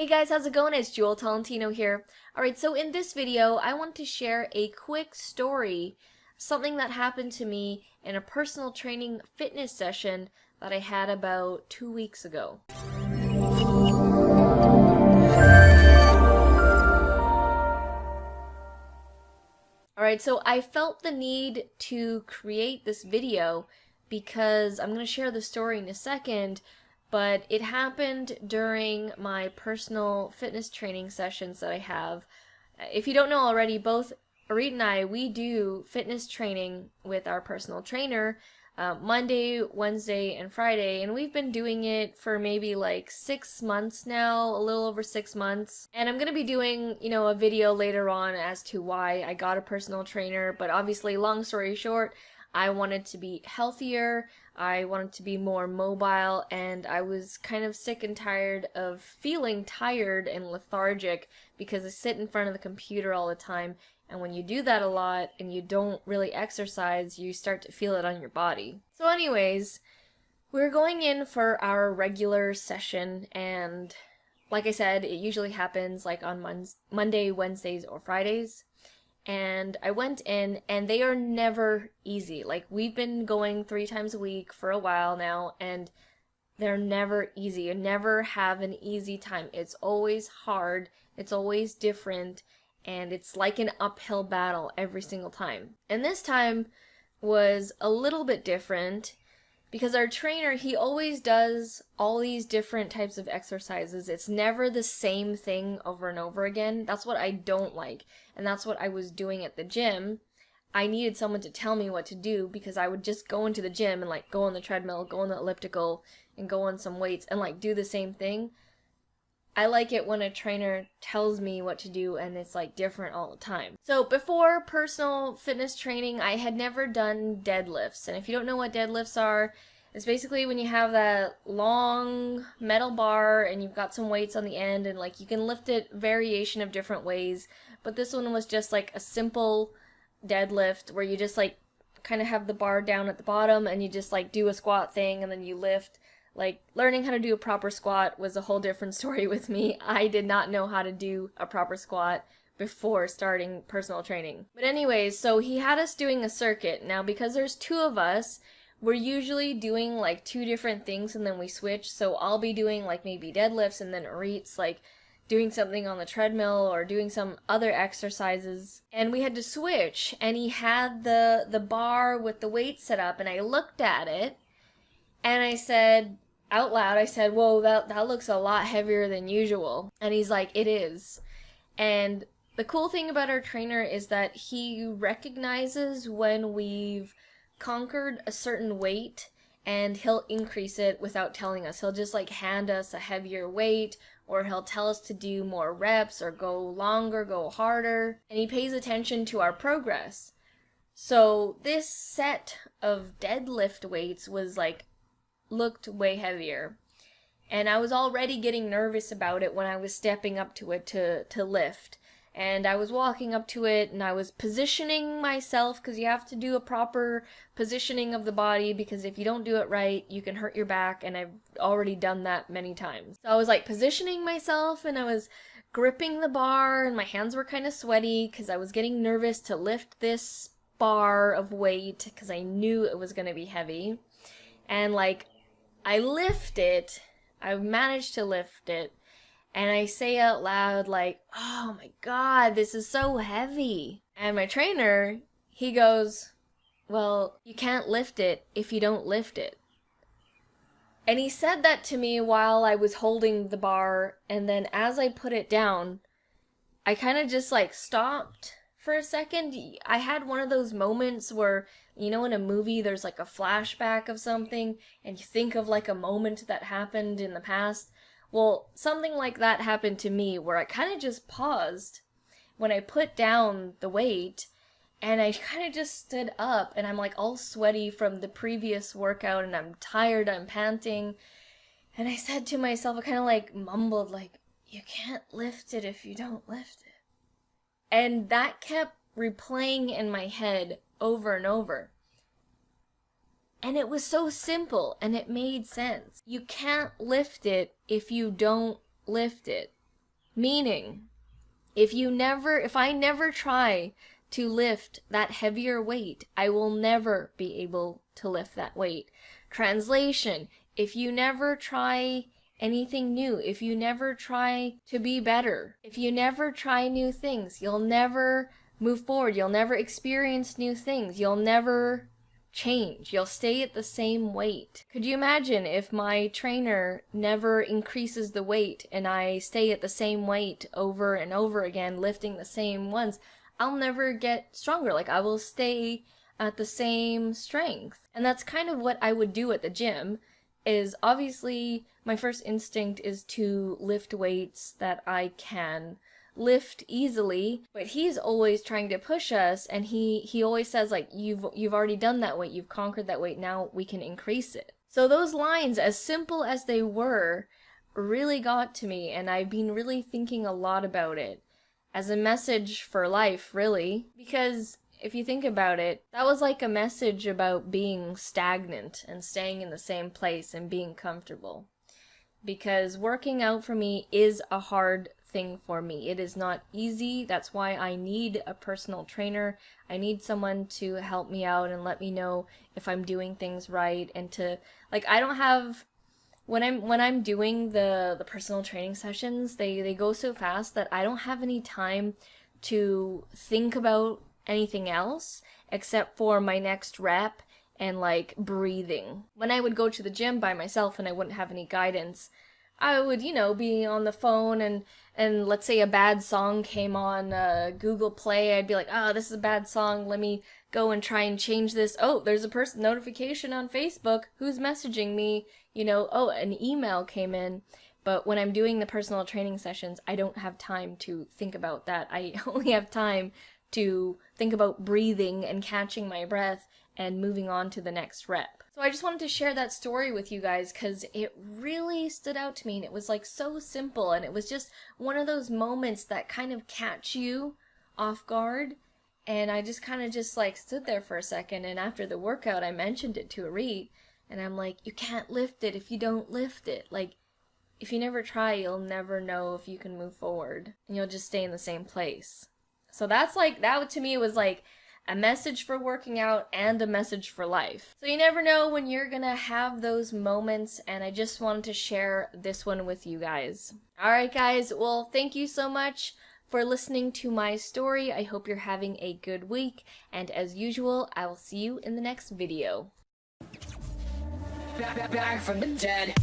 Hey guys, how's it going? It's Jewel Tolentino here. Alright, so in this video, I want to share a quick story, something that happened to me in a personal training fitness session that I had about 2 weeks ago. Alright, so I felt the need to create this video because I'm going to share the story in a second, but it happened during my personal fitness training sessions that I have. If you don't know already, both Arit and I, we do fitness training with our personal trainer Monday, Wednesday, and Friday, and we've been doing it for maybe like 6 months now, a little over 6 months. And I'm gonna be doing, a video later on as to why I got a personal trainer, but obviously, long story short, I wanted to be healthier, I wanted to be more mobile, and I was kind of sick and tired of feeling tired and lethargic because I sit in front of the computer all the time, and when you do that a lot and you don't really exercise, you start to feel it on your body. So anyways, we're going in for our regular session, and like I said, it usually happens like on Monday, Wednesdays, or Fridays. And I went in, and they are never easy. Like, we've been going 3 times a week for a while now, and they're never easy. You never have an easy time. It's always hard, it's always different, and it's like an uphill battle every single time. And this time was a little bit different because our trainer, he always does all these different types of exercises. It's never the same thing over and over again. That's what I don't like. And that's what I was doing at the gym. I needed someone to tell me what to do because I would just go into the gym and like go on the treadmill, go on the elliptical, and go on some weights and like do the same thing. I like it when a trainer tells me what to do and it's like different all the time. So before personal fitness training, I had never done deadlifts. And if you don't know what deadlifts are, it's basically when you have that long metal bar and you've got some weights on the end and like you can lift it variation of different ways. But this one was just like a simple deadlift where you just like kind of have the bar down at the bottom and you just like do a squat thing and then you lift. Like, learning how to do a proper squat was a whole different story with me. I did not know how to do a proper squat before starting personal training. But anyways, so he had us doing a circuit. Now, because there's 2 of us, we're usually doing like 2 different things and then we switch. So I'll be doing like maybe deadlifts and then Arit's like doing something on the treadmill or doing some other exercises. And we had to switch, and he had the bar with the weight set up, and I looked at it and I said, out loud, I said, whoa, that looks a lot heavier than usual. And he's like, it is. And the cool thing about our trainer is that he recognizes when we've conquered a certain weight, and he'll increase it without telling us. He'll just like hand us a heavier weight, or he'll tell us to do more reps, or go longer, go harder. And he pays attention to our progress. So this set of deadlift weights was like, looked way heavier, and I was already getting nervous about it when I was stepping up to it to lift, and I was walking up to it and I was positioning myself because you have to do a proper positioning of the body, because if you don't do it right you can hurt your back, and I've already done that many times. So I was like positioning myself and I was gripping the bar, and my hands were kind of sweaty because I was getting nervous to lift this bar of weight because I knew it was going to be heavy. And like, I lift it, I managed to lift it, and I say out loud like, oh my god, this is so heavy. And my trainer, he goes, well, you can't lift it if you don't lift it. And he said that to me while I was holding the bar, and then as I put it down, I kind of just like stopped for a second. I had one of those moments where, in a movie there's like a flashback of something and you think of like a moment that happened in the past. Well, something like that happened to me where I kind of just paused when I put down the weight, and I kind of just stood up, and I'm like all sweaty from the previous workout and I'm tired, I'm panting, and I said to myself, I kind of like mumbled like, you can't lift it if you don't lift it. And that kept replaying in my head over and over. And it was so simple, and it made sense. You can't lift it if you don't lift it. Meaning, if I never try to lift that heavier weight, I will never be able to lift that weight. Translation, if you never try anything new, if you never try to be better, if you never try new things, you'll never move forward. You'll never experience new things. You'll never change. You'll stay at the same weight. Could you imagine if my trainer never increases the weight and I stay at the same weight over and over again, lifting the same ones? I'll never get stronger. Like, I will stay at the same strength. And that's kind of what I would do at the gym. Is obviously my first instinct is to lift weights that I can lift easily, but he's always trying to push us, and he always says, like, you've already done that weight, you've conquered that weight, now we can increase it. So those lines, as simple as they were, really got to me, and I've been really thinking a lot about it as a message for life, really, because if you think about it, that was like a message about being stagnant and staying in the same place and being comfortable. Because working out for me is a hard thing for me. It is not easy. That's why I need a personal trainer. I need someone to help me out and let me know if I'm doing things right, and to, like, I don't have, when I'm doing the personal training sessions, they go so fast that I don't have any time to think about anything else except for my next rep and, like, breathing. When I would go to the gym by myself and I wouldn't have any guidance, I would, be on the phone, and let's say a bad song came on Google Play. I'd be like, oh, this is a bad song. Let me go and try and change this. Oh, there's a person notification on Facebook who's messaging me. Oh, an email came in. But when I'm doing the personal training sessions, I don't have time to think about that. I only have time to think about breathing and catching my breath and moving on to the next rep. So I just wanted to share that story with you guys because it really stood out to me, and it was like so simple, and it was just one of those moments that kind of catch you off guard. And I just kind of just like stood there for a second, and after the workout I mentioned it to Arit, and I'm like, you can't lift it if you don't lift it. Like, if you never try, you'll never know if you can move forward, and you'll just stay in the same place. So that's like, that to me was like a message for working out and a message for life. So you never know when you're gonna have those moments, and I just wanted to share this one with you guys. Alright guys, well, thank you so much for listening to my story. I hope you're having a good week, and as usual, I will see you in the next video. Back from the dead.